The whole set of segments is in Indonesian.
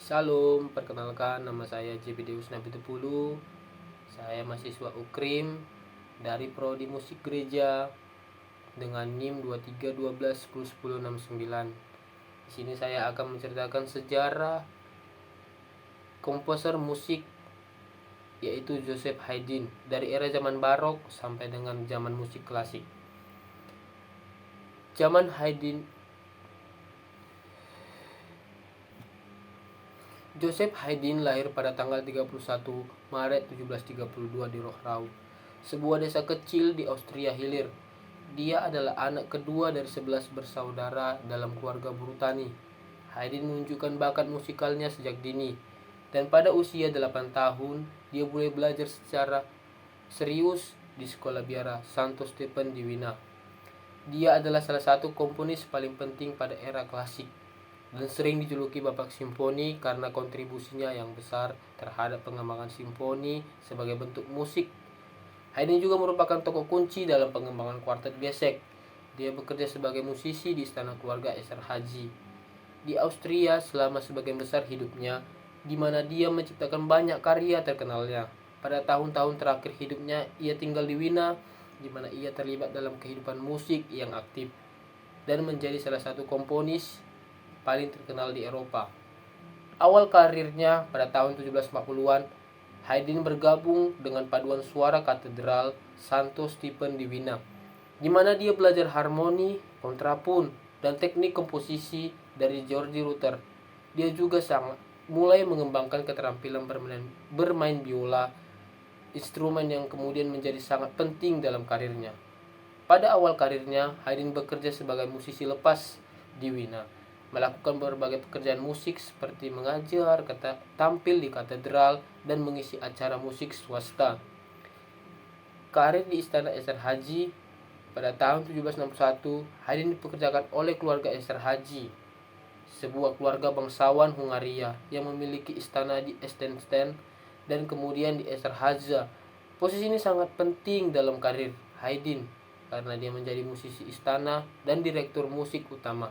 Shalom, perkenalkan nama saya Jebedeus Nabitupulu. Saya mahasiswa UKRIM dari Prodi Musik Gereja dengan NIM 2312101069. Di sini saya akan menceritakan sejarah komposer musik yaitu Joseph Haydn dari era zaman barok sampai dengan zaman musik klasik. Zaman Haydn Joseph Haydn lahir pada tanggal 31 Maret 1732 di Rohrau, sebuah desa kecil di Austria Hilir. Dia adalah anak kedua dari 11 bersaudara dalam keluarga buruh tani. Haydn menunjukkan bakat musikalnya sejak dini, dan pada usia 8 tahun, dia mulai belajar secara serius di sekolah biara Santo Stephen di Wina. Dia adalah salah satu komponis paling penting pada era klasik dan sering dijuluki Bapak Simfoni karena kontribusinya yang besar terhadap pengembangan simfoni sebagai bentuk musik. Haydn juga merupakan tokoh kunci dalam pengembangan kuartet gesek. Dia bekerja sebagai musisi di istana keluarga Esterhazy di Austria selama sebagian besar hidupnya, di mana dia menciptakan banyak karya terkenalnya. Pada tahun-tahun terakhir hidupnya, ia tinggal di Wina, di mana ia terlibat dalam kehidupan musik yang aktif dan menjadi salah satu komponis paling terkenal di Eropa. Awal karirnya pada tahun 1740-an, Haydn bergabung dengan paduan suara katedral Santo Stephen di Wina, di mana dia belajar harmoni, kontrapun, dan teknik komposisi dari Georgi Rutter. Dia juga mulai mengembangkan keterampilan bermain biola, instrumen yang kemudian menjadi sangat penting dalam karirnya. Pada awal karirnya, Haydn bekerja sebagai musisi lepas di Wina, melakukan berbagai pekerjaan musik seperti mengajar, tampil di katedral, dan mengisi acara musik swasta. Karir di istana Esterhazy pada tahun 1761, Haydn dipekerjakan oleh keluarga Esterhazy, sebuah keluarga bangsawan Hungaria yang memiliki istana di Estensten dan kemudian di Esterhazy. Posisi ini sangat penting dalam karir Haydn karena dia menjadi musisi istana dan direktur musik utama.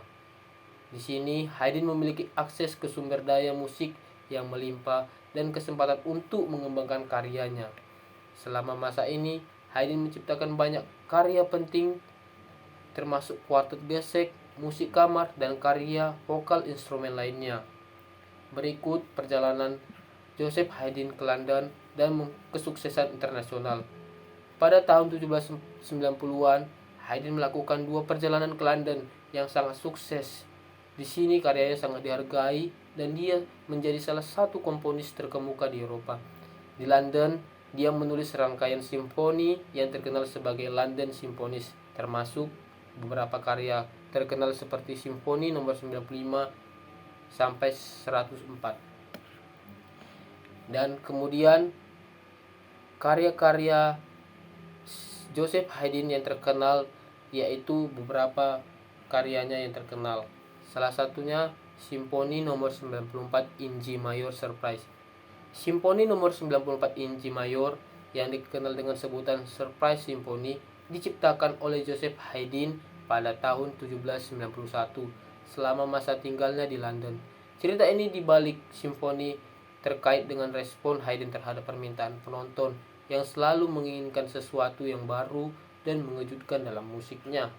Di sini, Haydn memiliki akses ke sumber daya musik yang melimpah dan kesempatan untuk mengembangkan karyanya. Selama masa ini, Haydn menciptakan banyak karya penting, termasuk kuartet gesek, musik kamar, dan karya vokal instrumen lainnya. Berikut perjalanan Joseph Haydn ke London dan kesuksesan internasional. Pada tahun 1790-an, Haydn melakukan 2 perjalanan ke London yang sangat sukses. Di sini karyanya sangat dihargai dan dia menjadi salah satu komponis terkemuka di Eropa. Di London, dia menulis serangkaian simfoni yang terkenal sebagai London Symphonies, termasuk beberapa karya terkenal seperti Simfoni nomor 95 sampai 104. Dan kemudian karya-karya Joseph Haydn yang terkenal yaitu beberapa karyanya yang terkenal. Salah satunya Simfoni nomor 94 in G Mayor Surprise. Simfoni nomor 94 in G Mayor yang dikenal dengan sebutan Surprise Simfoni diciptakan oleh Joseph Haydn pada tahun 1791 selama masa tinggalnya di London. Cerita ini dibalik simfoni terkait dengan respon Haydn terhadap permintaan penonton yang selalu menginginkan sesuatu yang baru dan mengejutkan dalam musiknya.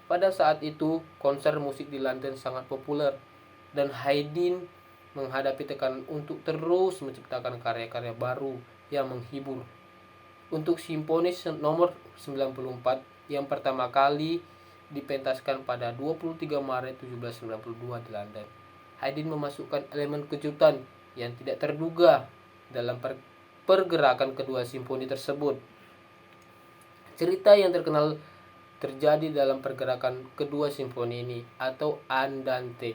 Pada saat itu, konser musik di London sangat populer dan Haydn menghadapi tekanan untuk terus menciptakan karya-karya baru yang menghibur. Untuk simfoni nomor 94 yang pertama kali dipentaskan pada 23 Maret 1792 di London, Haydn memasukkan elemen kejutan yang tidak terduga dalam pergerakan kedua simfoni tersebut. Cerita yang terkenal terjadi dalam pergerakan kedua simfoni ini atau andante,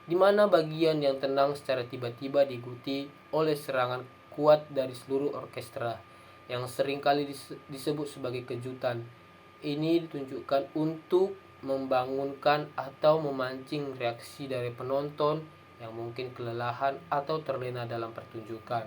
di mana bagian yang tenang secara tiba-tiba diikuti oleh serangan kuat dari seluruh orkestra yang seringkali disebut sebagai kejutan. Ini ditunjukkan untuk membangunkan atau memancing reaksi dari penonton yang mungkin kelelahan atau terlena dalam pertunjukan.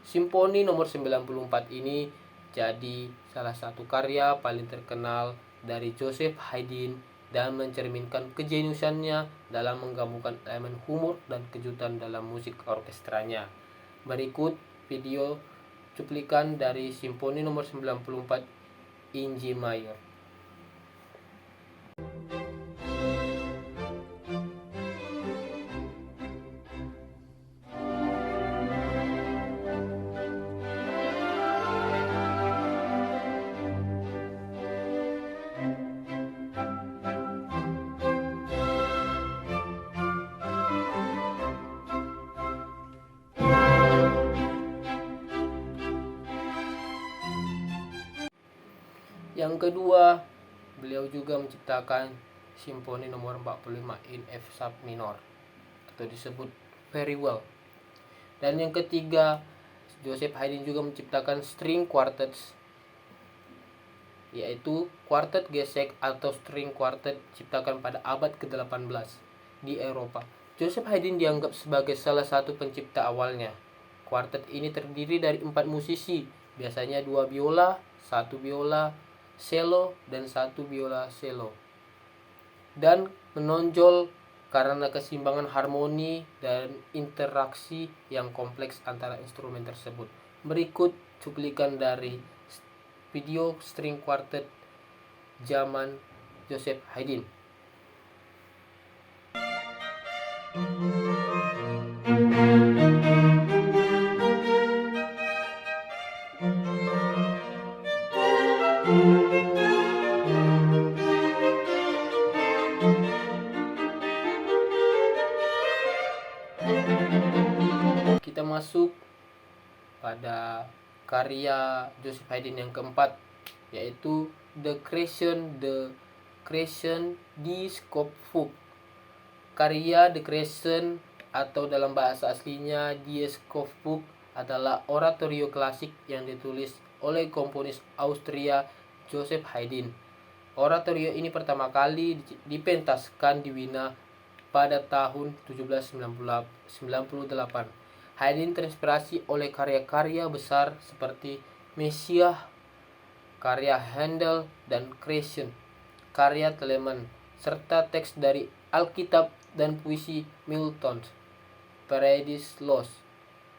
Simfoni nomor 94 ini jadi salah satu karya paling terkenal dari Joseph Haydn dan mencerminkan kejeniusannya dalam menggabungkan elemen humor dan kejutan dalam musik orkestranya. Berikut video cuplikan dari Simfoni nomor 94 in G Major. Yang kedua, beliau juga menciptakan Simfoni nomor 45 in F sharp minor atau disebut Very Well. Dan yang ketiga, Joseph Haydn juga menciptakan string quartets, yaitu kuartet gesek atau string quartet diciptakan pada abad ke-18 di Eropa. Joseph Haydn dianggap sebagai salah satu pencipta awalnya. Kuartet ini terdiri dari 4 musisi, biasanya 2 biola, 1 biola cello dan 1 biola cello, dan menonjol karena keseimbangan harmoni dan interaksi yang kompleks antara instrumen tersebut. Berikut cuplikan dari video string quartet zaman Joseph Haydn. Kita masuk pada karya Joseph Haydn yang keempat, yaitu The Creation di Schöpfung. Karya The Creation atau dalam bahasa aslinya Die Schöpfung adalah oratorio klasik yang ditulis oleh komponis Austria Joseph Haydn. Oratorio ini pertama kali dipentaskan di Wina pada tahun 1798. Haydn terinspirasi oleh karya-karya besar seperti Messiah, karya Handel, dan Creation, karya Telemann, serta teks dari Alkitab dan puisi Milton, Paradise Lost.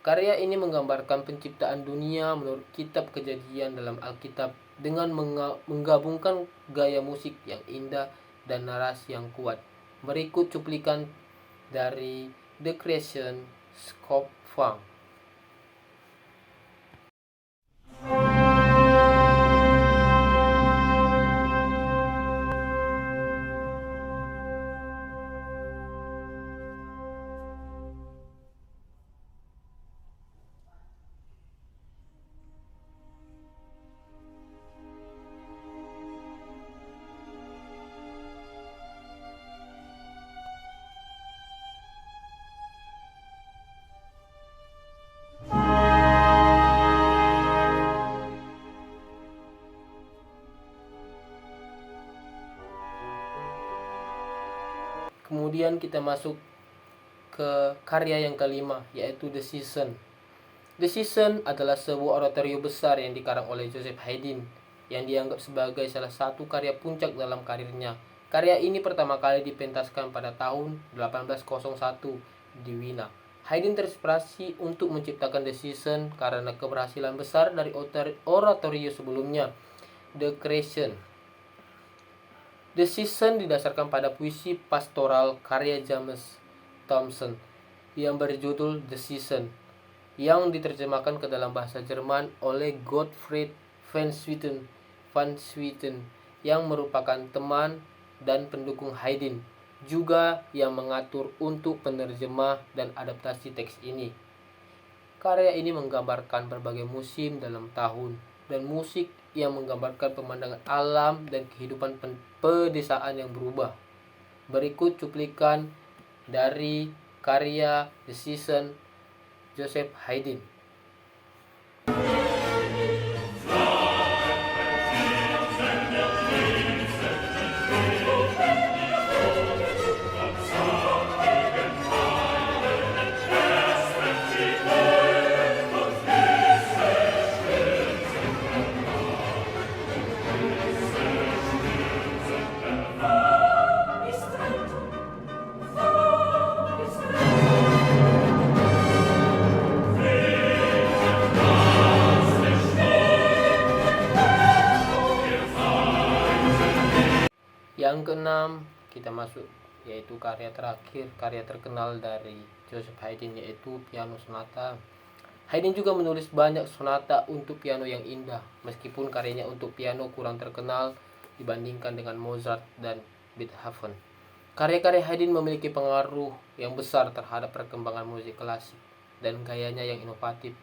Karya ini menggambarkan penciptaan dunia menurut kitab Kejadian dalam Alkitab dengan menggabungkan gaya musik yang indah dan narasi yang kuat. Berikut cuplikan dari The Creation Schöpfung. Kemudian kita masuk ke karya yang kelima, yaitu The Season. The Season adalah sebuah oratorio besar yang dikarang oleh Joseph Haydn, yang dianggap sebagai salah satu karya puncak dalam karirnya. Karya ini pertama kali dipentaskan pada tahun 1801 di Wina. Haydn terinspirasi untuk menciptakan The Season karena keberhasilan besar dari oratorio sebelumnya, The Creation. The Season didasarkan pada puisi pastoral karya James Thomson yang berjudul The Season, yang diterjemahkan ke dalam bahasa Jerman oleh Gottfried van Swieten yang merupakan teman dan pendukung Haydn, juga yang mengatur untuk penerjemah dan adaptasi teks ini. Karya ini menggambarkan berbagai musim dalam tahun dan musik yang menggambarkan pemandangan alam dan kehidupan pedesaan yang berubah. Berikut cuplikan dari karya The Season Joseph Haydn. Yang keenam, kita masuk yaitu karya terakhir, karya terkenal dari Joseph Haydn, yaitu Piano Sonata. Haydn juga menulis banyak sonata untuk piano yang indah, meskipun karyanya untuk piano kurang terkenal dibandingkan dengan Mozart dan Beethoven. Karya-karya Haydn memiliki pengaruh yang besar terhadap perkembangan musik klasik, dan gayanya yang inovatif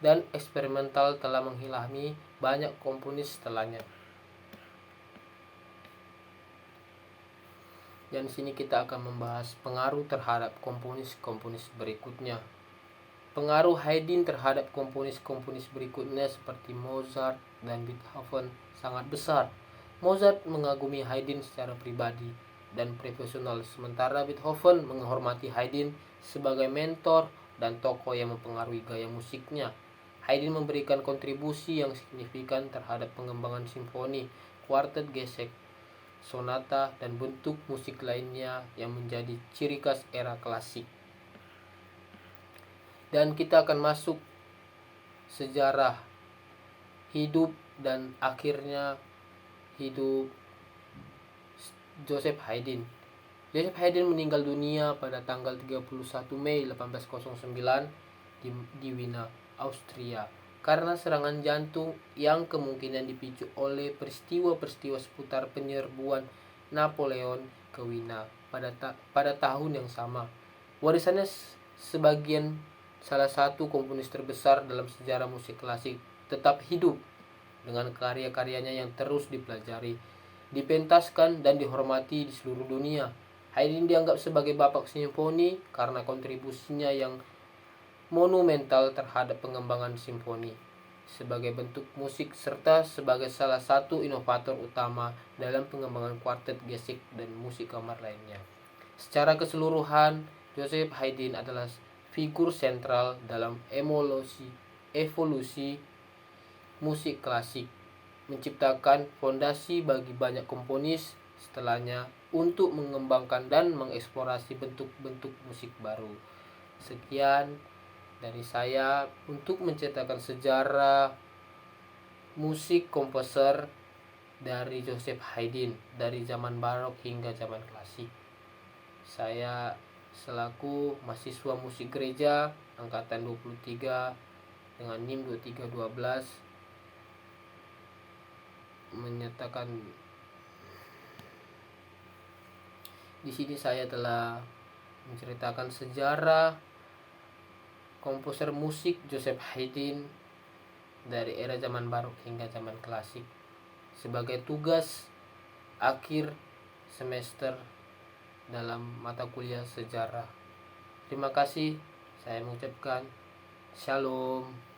dan eksperimental telah mengilhami banyak komponis setelahnya. Dan di sini kita akan membahas pengaruh terhadap komponis-komponis berikutnya. Pengaruh Haydn terhadap komponis-komponis berikutnya seperti Mozart dan Beethoven sangat besar. Mozart mengagumi Haydn secara pribadi dan profesional, sementara Beethoven menghormati Haydn sebagai mentor dan tokoh yang mempengaruhi gaya musiknya. Haydn memberikan kontribusi yang signifikan terhadap pengembangan simfoni, kuartet gesek, sonata, dan bentuk musik lainnya yang menjadi ciri khas era klasik. Dan kita akan masuk sejarah hidup dan akhirnya hidup Joseph Haydn. Joseph Haydn meninggal dunia pada tanggal 31 Mei 1809 di Wina, Austria, karena serangan jantung yang kemungkinan dipicu oleh peristiwa-peristiwa seputar penyerbuan Napoleon ke Wina pada tahun yang sama. Warisannya sebagian salah satu komponis terbesar dalam sejarah musik klasik tetap hidup dengan karya-karyanya yang terus dipelajari, dipentaskan, dan dihormati di seluruh dunia. Haydn dianggap sebagai bapak simfoni karena kontribusinya yang monumental terhadap pengembangan simfoni sebagai bentuk musik, serta sebagai salah satu inovator utama dalam pengembangan kuartet gesek dan musik kamar lainnya. Secara keseluruhan, Joseph Haydn adalah figur sentral dalam evolusi musik klasik, menciptakan fondasi bagi banyak komponis setelahnya untuk mengembangkan dan mengeksplorasi bentuk-bentuk musik baru. Sekian dari saya untuk menceritakan sejarah musik komposer dari Joseph Haydn dari zaman barok hingga zaman klasik. Saya selaku mahasiswa musik gereja angkatan 23 dengan NIM 2312 menyatakan di sini saya telah menceritakan sejarah komposer musik Joseph Haydn dari era zaman barok hingga zaman klasik sebagai tugas akhir semester dalam mata kuliah sejarah. Terima kasih, saya mengucapkan shalom.